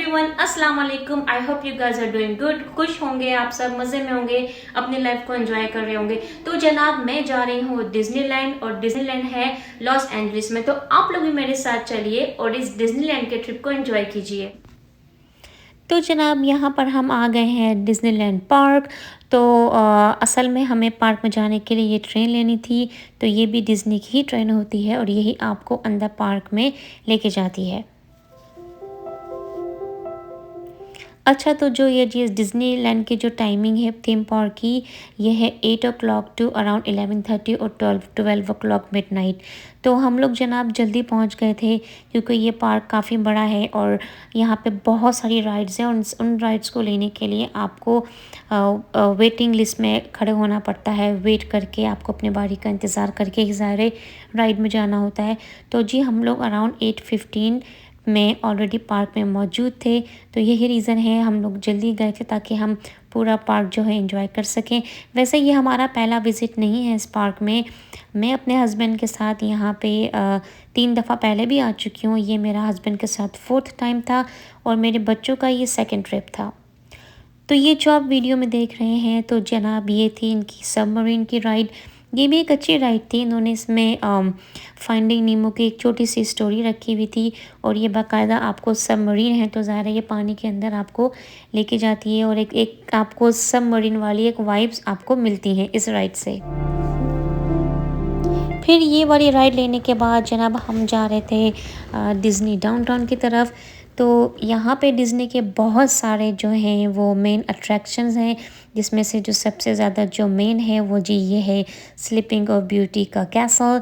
Everyone, अस्सलाम वालेकुम। I hope you guys are doing good. खुश होंगे आप सब, मजे में होंगे, अपनी लाइफ को एंजॉय कर रहे होंगे। तो जनाब मैं जा रही हूँ डिज्नीलैंड, और डिज्नीलैंड है लॉस एंजलिस में। तो आप लोग भी मेरे साथ चलिए और इस डिज्नीलैंड के ट्रिप को एंजॉय कीजिए। तो जनाब यहाँ पर हम आ गए हैं डिज्नीलैंड पार्क। तो असल में हमें पार्क में जाने के लिए ये ट्रेन लेनी थी। तो ये भी डिज्नी की ही ट्रेन होती है और यही आपको अंदर पार्क में लेके जाती है। अच्छा, तो जो ये चीज़ डिज़नीलैंड की जो टाइमिंग है थीम पार्क की, ये है 8 o'clock टू अराउंड 11:30 और 12 o'clock मिडनाइट। तो हम लोग जनाब जल्दी पहुंच गए थे क्योंकि ये पार्क काफ़ी बड़ा है और यहाँ पे बहुत सारी राइड्स हैं। उन राइड्स को लेने के लिए आपको वेटिंग लिस्ट में खड़े होना पड़ता है। वेट करके आपको अपने बारी का इंतज़ार करके ही सारे राइड में जाना होता है। तो जी हम लोग अराउंड 8:15 में ऑलरेडी पार्क में मौजूद थे। तो यही रीज़न है हम लोग जल्दी गए थे ताकि हम पूरा पार्क जो है एंजॉय कर सकें। वैसे ये हमारा पहला विज़िट नहीं है इस पार्क में। मैं अपने हस्बैंड के साथ यहाँ पे 3 दफ़ा पहले भी आ चुकी हूँ। ये मेरा हस्बैंड के साथ 4th टाइम था और मेरे बच्चों का ये 2nd ट्रिप था। तो ये जो आप वीडियो में देख रहे हैं तो जनाब ये थी इनकी सबमरीन की राइड। ये भी एक अच्छी राइड थी। इन्होंने इसमें फाइंडिंग नीमो की एक छोटी सी स्टोरी रखी हुई थी और ये बाकायदा आपको सबमरीन है तो ज़ाहिर है ये पानी के अंदर आपको लेके जाती है और एक आपको सबमरीन वाली एक वाइब्स आपको मिलती हैं इस राइड से। फिर ये वाली राइड लेने के बाद जनाब हम जा रहे थे डिज़नी डाउनटाउन की तरफ। तो यहाँ पे डिज़नी के बहुत सारे जो हैं वो मेन अट्रैक्शंस हैं, जिसमें से जो सबसे ज़्यादा जो मेन है वो जी ये है स्लीपिंग ऑफ ब्यूटी का कैसल।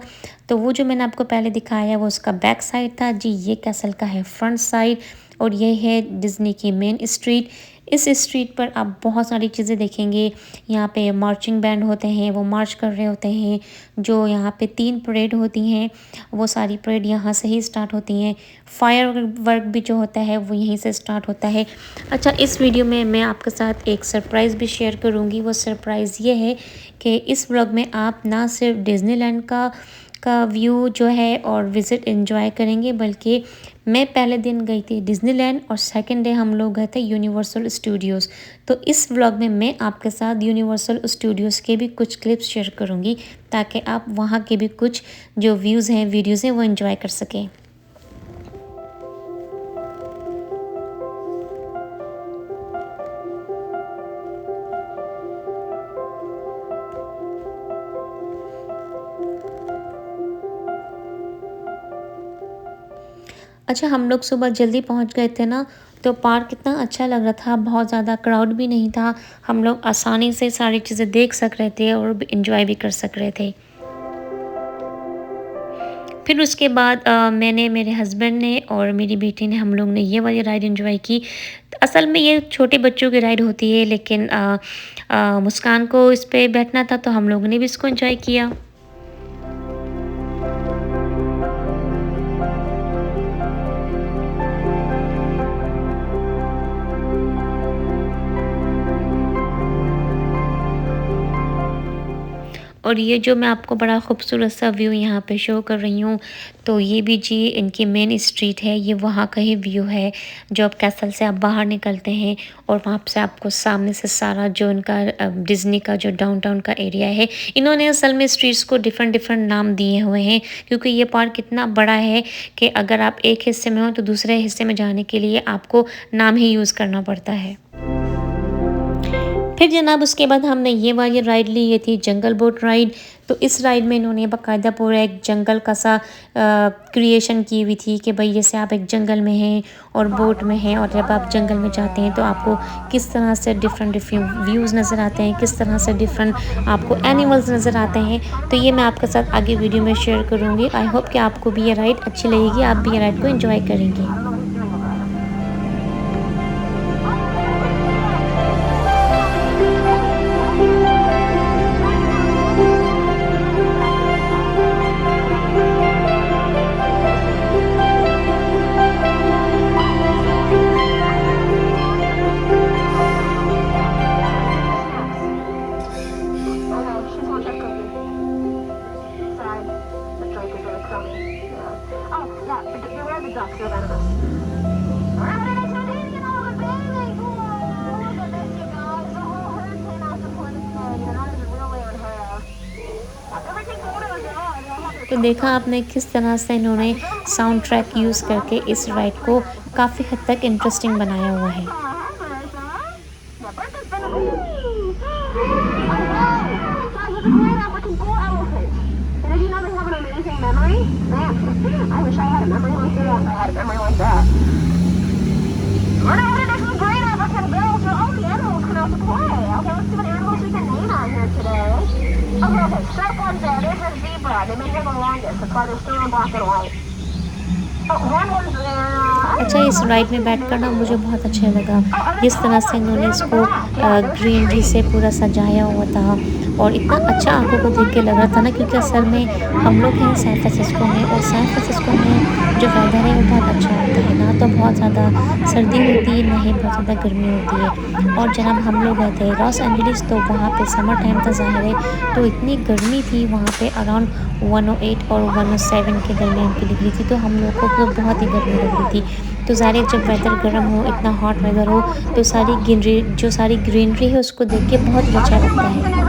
तो वो जो मैंने आपको पहले दिखाया वो उसका बैक साइड था जी, ये कैसल का है फ्रंट साइड। और ये है डिज़नी की मेन स्ट्रीट। इस स्ट्रीट पर आप बहुत सारी चीज़ें देखेंगे। यहाँ पे मार्चिंग बैंड होते हैं, वो मार्च कर रहे होते हैं। जो यहाँ पे 3 परेड होती हैं वो सारी परेड यहाँ से ही स्टार्ट होती हैं। फायर वर्क भी जो होता है वो यहीं से स्टार्ट होता है। अच्छा, इस वीडियो में मैं आपके साथ एक सरप्राइज़ भी शेयर करूँगी। वो सरप्राइज़ ये है कि इस व्लॉग में आप ना सिर्फ डिज़नीलैंड का व्यू जो है और विज़िट एंजॉय करेंगे, बल्कि मैं पहले दिन गई थी डिज़नीलैंड और 2nd डे हम लोग गए थे यूनिवर्सल स्टूडियोज़। तो इस व्लॉग में मैं आपके साथ यूनिवर्सल स्टूडियोज़ के भी कुछ क्लिप्स शेयर करूंगी ताकि आप वहां के भी कुछ जो व्यूज़ हैं, वीडियोज़ हैं, वो एंजॉय कर सकें। अच्छा, हम लोग सुबह जल्दी पहुंच गए थे ना, तो पार्क कितना अच्छा लग रहा था। बहुत ज़्यादा क्राउड भी नहीं था। हम लोग आसानी से सारी चीज़ें देख सक रहे थे और एंजॉय भी कर सक रहे थे। फिर उसके बाद मैंने, मेरे हस्बैंड ने और मेरी बेटी ने, हम लोग ने ये वाली राइड एंजॉय की। असल में ये छोटे बच्चों की राइड होती है, लेकिन मुस्कान को इस पे बैठना था तो हम लोगों ने भी इसको एंजॉय किया। और ये जो मैं आपको बड़ा खूबसूरत सा व्यू यहाँ पे शो कर रही हूँ, तो ये भी जी इनकी मेन स्ट्रीट है। ये वहाँ का ही व्यू है जो आप कैसल से आप बाहर निकलते हैं और वहाँ से आपको सामने से सारा जो इनका डिज़नी का जो डाउनटाउन का एरिया है। इन्होंने असल में स्ट्रीट्स को डिफरेंट नाम दिए हुए हैं क्योंकि ये पार्क इतना बड़ा है कि अगर आप एक हिस्से में हो तो दूसरे हिस्से में जाने के लिए आपको नाम ही यूज़ करना पड़ता है। फिर जनाब उसके बाद हमने ये वाली राइड ली, ये थी जंगल बोट राइड। तो इस राइड में इन्होंने बाकायदा पूरा एक जंगल का सा क्रिएशन की हुई थी कि भाई जैसे आप एक जंगल में हैं और बोट में हैं, और जब आप जंगल में जाते हैं तो आपको किस तरह से डिफरेंट व्यूज़ नज़र आते हैं, किस तरह से डिफरेंट आपको एनिमल्स नज़र आते हैं। तो ये मैं आपके साथ आगे वीडियो में शेयर करूँगी। आई होप कि आपको भी ये राइड अच्छी लगेगी, आप भी ये राइड को एंजॉय करेंगे। Oh, yeah, beware the ducks, remember. तो देखा आपने किस तरह से इन्होंने साउंड ट्रैक यूज़ करके इस राइड को काफ़ी हद तक इंटरेस्टिंग बनाया हुआ है। अच्छा, इस राइड में बैठकर ना मुझे बहुत अच्छा लगा, जिस तरह से इन्होंने इसको ग्रीनरी से पूरा सजाया हुआ था और इतना अच्छा आँखों को देख के लग रहा था ना, क्योंकि असल में हम लोग हैं सैन फ्रांसिस्को में और सैन फ्रांसिस्को में जो वेदर है वो बहुत अच्छा होता है, ना तो बहुत ज़्यादा सर्दी होती है, ना ही बहुत ज़्यादा गर्मी होती है। और जनाब हम लोग गए थे लॉस एंजलिस, तो वहाँ पे समर टाइम था ज़ाहिर है, तो इतनी गर्मी थी वहाँ पे अराउंड 108 और 107 के दरमियान की डिग्री थी, तो हम लोग को तो बहुत ही गर्मी लग रही थी। तो ज़ाहिर है जब वेदर गर्म हो, इतना हॉट वेदर हो, तो सारी ग्रीनरी है उसको देख के बहुत ही अच्छा लगता है।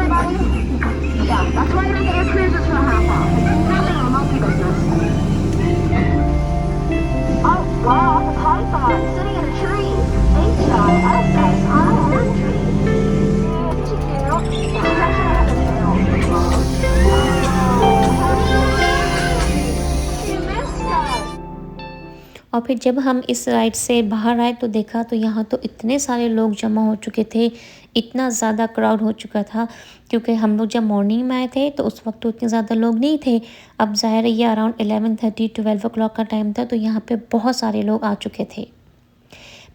और फिर जब हम इस राइड से बाहर आए तो देखा तो यहाँ तो इतने सारे लोग जमा हो चुके थे, इतना ज़्यादा क्राउड हो चुका था, क्योंकि हम लोग जब मॉर्निंग में आए थे तो उस वक्त तो इतने ज़्यादा लोग नहीं थे। अब ज़ाहिर है ये अराउंड 11:30 12 ओ क्लॉक का टाइम था, तो यहाँ पे बहुत सारे लोग आ चुके थे।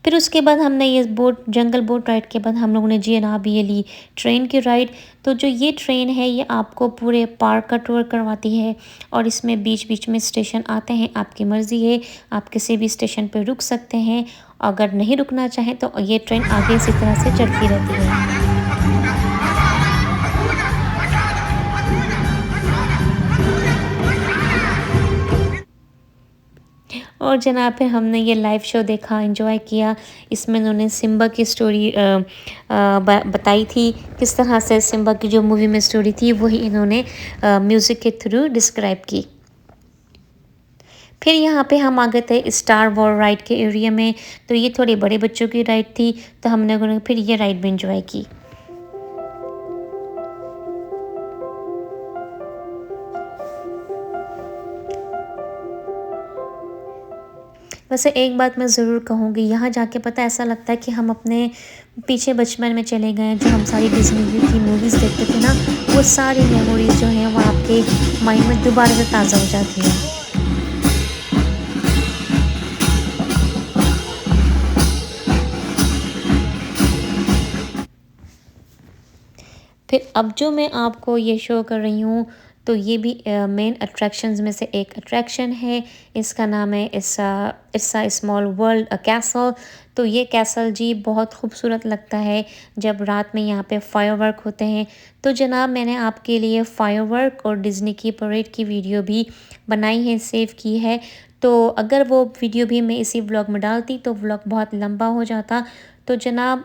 फिर उसके बाद हमने ये बोट जंगल बोट राइड के बाद हम लोगों ने जी जनाब ये ली ट्रेन की राइड। तो जो ये ट्रेन है ये आपको पूरे पार्क का टूर करवाती है और इसमें बीच बीच में स्टेशन आते हैं, आपकी मर्ज़ी है, आप किसी भी स्टेशन पर रुक सकते हैं। अगर नहीं रुकना चाहें तो ये ट्रेन आगे इसी तरह से चलती रहती है। और जनाब फिर हमने ये लाइव शो देखा, एंजॉय किया। इसमें उन्होंने सिम्बा की स्टोरी बताई थी, किस तरह से सिम्बा की जो मूवी में स्टोरी थी वही इन्होंने म्यूज़िक के थ्रू डिस्क्राइब की। फिर यहाँ पे हम आ गए थे स्टार वॉर राइड के एरिया में, तो ये थोड़े बड़े बच्चों की राइड थी, तो हमने फिर ये राइड भी इंजॉय की। वैसे एक बात मैं ज़रूर कहूँगी, यहाँ जाके पता है ऐसा लगता है कि हम अपने पीछे बचपन में चले गए हैं, जो हम सारी डिज़्नी की मूवीज़ देखते थे ना, वो सारी मेमोरीज़ जो हैं वो आपके माइंड में दोबारा से ताज़ा हो जाती हैं। फिर अब जो मैं आपको ये शो कर रही हूँ, तो ये भी मेन अट्रैक्शंस में से एक अट्रैक्शन है। इसका नाम है it's a small world a castle. तो ये कैसल जी बहुत खूबसूरत लगता है जब रात में यहाँ पे फायरवर्क होते हैं। तो जनाब मैंने आपके लिए फायरवर्क और डिज़्नी की परेड की वीडियो भी बनाई है, सेव की है। तो अगर वो वीडियो भी मैं इसी व्लॉग में डालती तो व्लॉग बहुत लंबा हो जाता। तो जनाब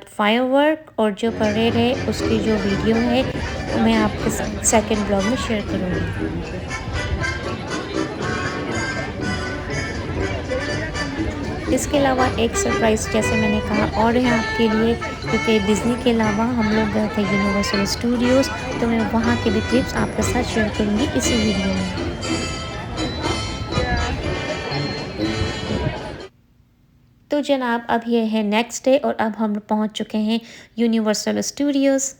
फायरवर्क और जो परेड है उसकी जो वीडियो है वो मैं आपके सेकंड ब्लॉग में शेयर करूँगी। इसके अलावा एक सरप्राइज़ जैसे मैंने कहा और है आपके लिए, क्योंकि डिज़्नी के अलावा हम लोग गए थे यूनिवर्सल स्टूडियोज़, तो मैं वहाँ के भी क्लिप्स आपके साथ शेयर करूँगी इसी वीडियो में। तो जनाब अब ये है नेक्स्ट डे और अब हम पहुँच चुके हैं यूनिवर्सल स्टूडियोज़।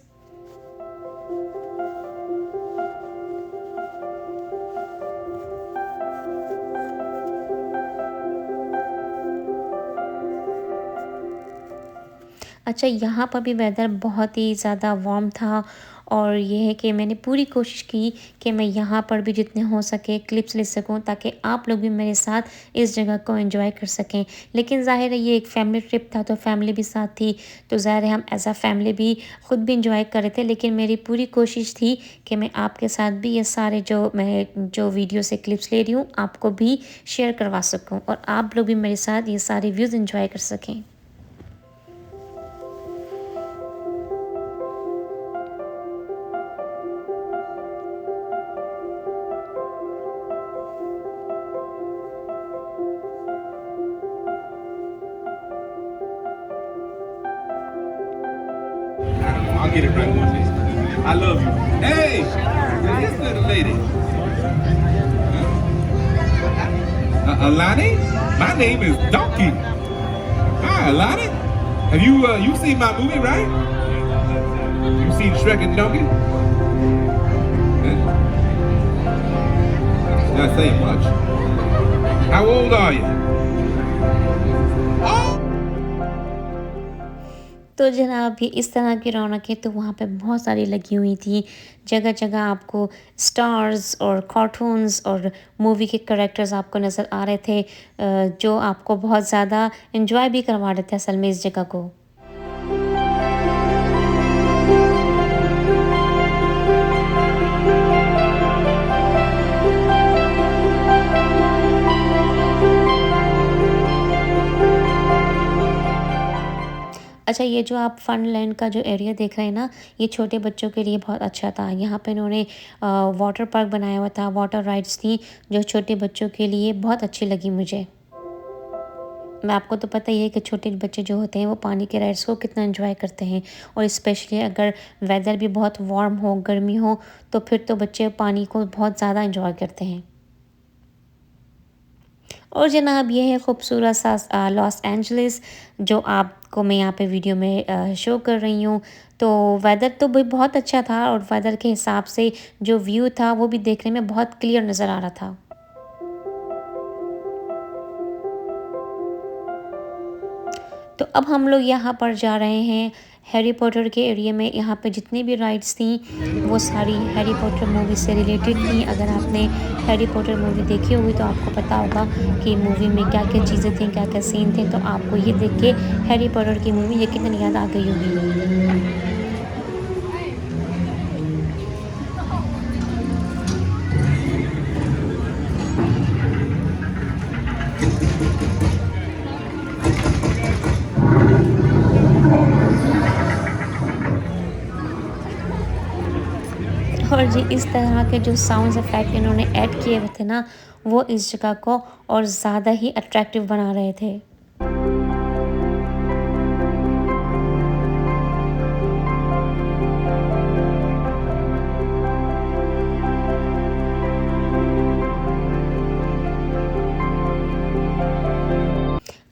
अच्छा, यहाँ पर भी वेदर बहुत ही ज़्यादा वार्म था और ये है कि मैंने पूरी कोशिश की कि मैं यहाँ पर भी जितने हो सके क्लिप्स ले सकूँ, ताकि आप लोग भी मेरे साथ इस जगह को एंजॉय कर सकें। लेकिन ज़ाहिर है ये एक फैमिली ट्रिप था, तो फैमिली भी साथ थी, तो ज़ाहिर है हम एज़ अ फैमिली भी ख़ुद भी एंजॉय कर रहे थे। लेकिन मेरी पूरी कोशिश थी कि मैं आपके साथ भी ये सारे जो वीडियो से क्लिप्स ले रही हूँ आपको भी शेयर करवा सकूँ और आप लोग भी मेरे साथ ये सारे व्यूज़ एंजॉय कर सकें। I'll get it right one day. I love you. Hey, this little lady. Alani? My name is Donkey. Hi, Alani. Have you seen my movie, right? You seen Shrek and Donkey? Not saying much. How old are you? Oh! तो जनाब ये इस तरह की रौनकें तो वहाँ पे बहुत सारी लगी हुई थी। जगह जगह आपको स्टार्स और कार्टून्स और मूवी के कैरेक्टर्स आपको नज़र आ रहे थे, जो आपको बहुत ज़्यादा एंजॉय भी करवा रहे थे असल में इस जगह को। अच्छा, ये जो आप फनलैंड का जो एरिया देख रहे हैं ना, ये छोटे बच्चों के लिए बहुत अच्छा था। यहाँ पे इन्होंने वाटर पार्क बनाया हुआ था, वाटर राइड्स थी जो छोटे बच्चों के लिए बहुत अच्छी लगी मुझे। मैं आपको तो पता ही है कि छोटे बच्चे जो होते हैं वो पानी के राइड्स को कितना एंजॉय करते हैं, और स्पेशली अगर वेदर भी बहुत वार्म हो, गर्मी हो, तो फिर तो बच्चे पानी को बहुत ज़्यादा एंजॉय करते हैं। और जनाब ये है खूबसूरत सा लॉस एंजलिस जो आपको मैं यहाँ पे वीडियो में शो कर रही हूँ। तो वेदर तो भी बहुत अच्छा था, और वेदर के हिसाब से जो व्यू था वो भी देखने में बहुत क्लियर नज़र आ रहा था। तो अब हम लोग यहाँ पर जा रहे हैं हैरी पॉटर के एरिया में। यहाँ पे जितनी भी राइड्स थी वो सारी हैरी पॉटर मूवी से रिलेटेड थी। अगर आपने हैरी पॉटर मूवी देखी होगी तो आपको पता होगा कि मूवी में क्या क्या चीज़ें थी, क्या क्या सीन थे। तो आपको ये देख के हैरी पॉटर की मूवी यकीनन याद आ गई होगी। और जी इस तरह के जो साउंड इफ़ेक्ट इन्होंने ऐड किए हुए थे ना, वो इस जगह को और ज़्यादा ही अट्रैक्टिव बना रहे थे।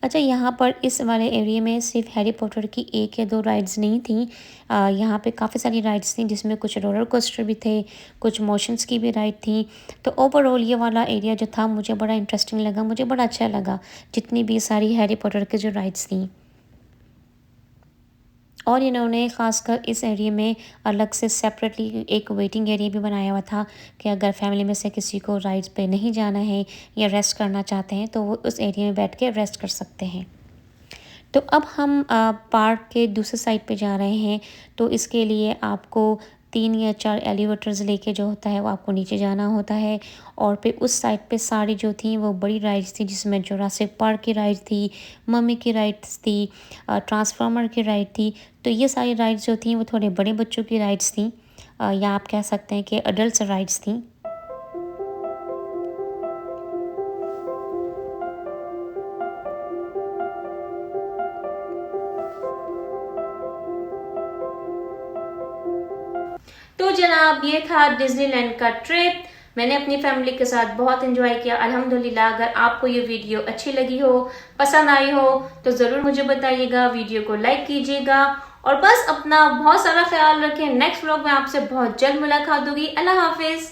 अच्छा, यहाँ पर इस वाले एरिया में सिर्फ हैरी पॉटर की एक या दो राइड्स नहीं थी। यहाँ पे काफ़ी सारी राइड्स थी जिसमें कुछ रोलर कोस्टर भी थे, कुछ मोशंस की भी राइड थी। तो ओवरऑल ये वाला एरिया जो था मुझे बड़ा इंटरेस्टिंग लगा, मुझे बड़ा अच्छा लगा जितनी भी सारी हैरी पॉटर की जो राइड्स थी। और इन्होंने ख़ासकर इस एरिया में अलग से सेपरेटली एक वेटिंग एरिया भी बनाया हुआ था कि अगर फैमिली में से किसी को राइड्स पे नहीं जाना है या रेस्ट करना चाहते हैं तो वो उस एरिया में बैठ के रेस्ट कर सकते हैं। तो अब हम पार्क के दूसरे साइड पे जा रहे हैं। तो इसके लिए आपको 3 या 4 एलिवेटर्स लेके जो होता है वो आपको नीचे जाना होता है। और फिर उस साइड पे सारी जो थी वो बड़ी राइड्स थी, जिसमें जुरासिक पार्क की राइड थी, मम्मी की राइड्स थी, ट्रांसफार्मर की राइड थी। तो ये सारी राइड्स जो थी वो थोड़े बड़े बच्चों की राइड्स थी, या आप कह सकते हैं कि अडल्ट राइड्स थी। तो जनाब ये था डिज्नीलैंड का ट्रिप। मैंने अपनी फैमिली के साथ बहुत एंजॉय किया अल्हम्दुलिल्लाह। अगर आपको ये वीडियो अच्छी लगी हो, पसंद आई हो, तो ज़रूर मुझे बताइएगा, वीडियो को लाइक कीजिएगा और बस अपना बहुत सारा ख्याल रखें। नेक्स्ट व्लॉग में आपसे बहुत जल्द मुलाकात होगी। अल्लाह हाफिज़।